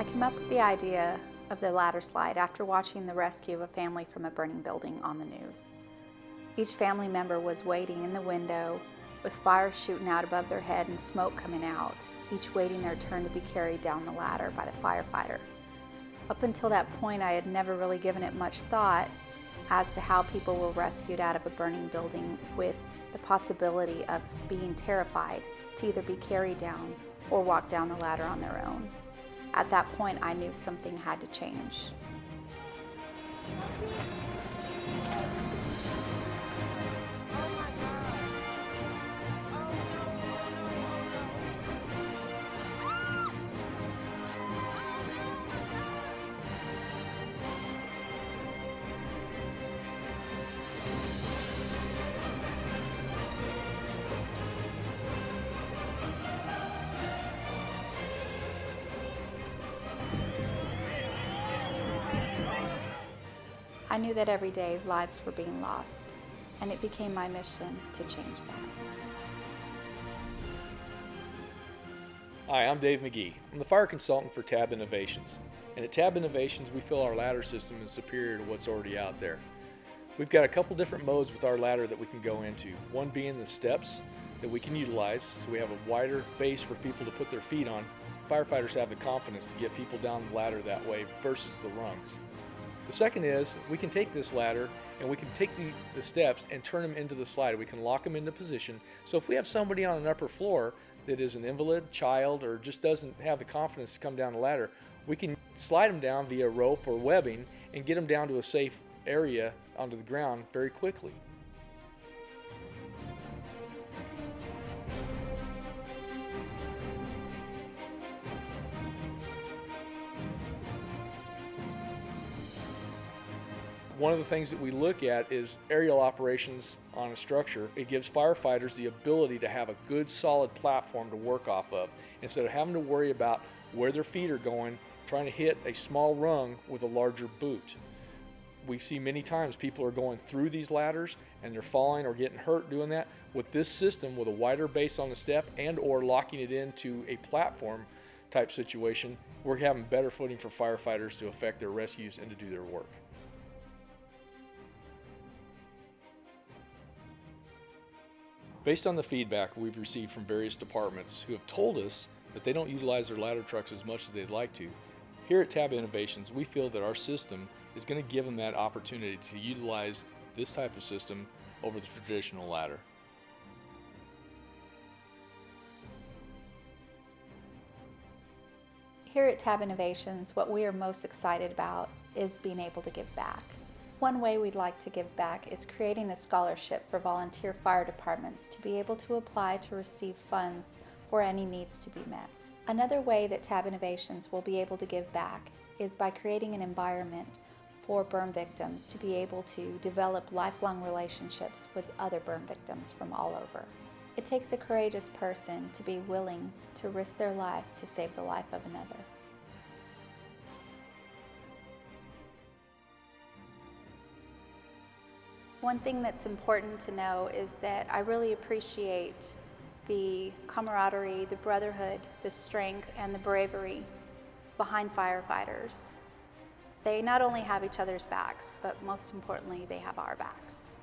I came up with the idea of the ladder slide after watching the rescue of a family from a burning building on the news. Each family member was waiting in the window with fire shooting out above their head and smoke coming out, each waiting their turn to be carried down the ladder by the firefighter. Up until that point, I had never really given it much thought as to how people were rescued out of a burning building with the possibility of being terrified to either be carried down or walk down the ladder on their own. At that point, I knew something had to change. I knew that every day lives were being lost, and it became my mission to change that. Hi, I'm Dave McGee. I'm the fire consultant for Tab Innovations. And at Tab Innovations, we feel our ladder system is superior to what's already out there. We've got a couple different modes with our ladder that we can go into. One being the steps that we can utilize, so we have a wider base for people to put their feet on. Firefighters have the confidence to get people down the ladder that way versus the rungs. The second is we can take this ladder and we can take the steps and turn them into the slide. We can lock them into position. So if we have somebody on an upper floor that is an invalid, child, or just doesn't have the confidence to come down the ladder, we can slide them down via rope or webbing and get them down to a safe area onto the ground very quickly. One of the things that we look at is aerial operations on a structure. It gives firefighters the ability to have a good solid platform to work off of instead of having to worry about where their feet are going, trying to hit a small rung with a larger boot. We see many times people are going through these ladders and they're falling or getting hurt doing that. With this system, with a wider base on the step and or locking it into a platform type situation, we're having better footing for firefighters to effect their rescues and to do their work. Based on the feedback we've received from various departments who have told us that they don't utilize their ladder trucks as much as they'd like to, here at Tab Innovations, we feel that our system is going to give them that opportunity to utilize this type of system over the traditional ladder. Here at Tab Innovations, what we are most excited about is being able to give back. One way we'd like to give back is creating a scholarship for volunteer fire departments to be able to apply to receive funds for any needs to be met. Another way that Tab Innovations will be able to give back is by creating an environment for burn victims to be able to develop lifelong relationships with other burn victims from all over. It takes a courageous person to be willing to risk their life to save the life of another. One thing that's important to know is that I really appreciate the camaraderie, the brotherhood, the strength, and the bravery behind firefighters. They not only have each other's backs, but most importantly, they have our backs.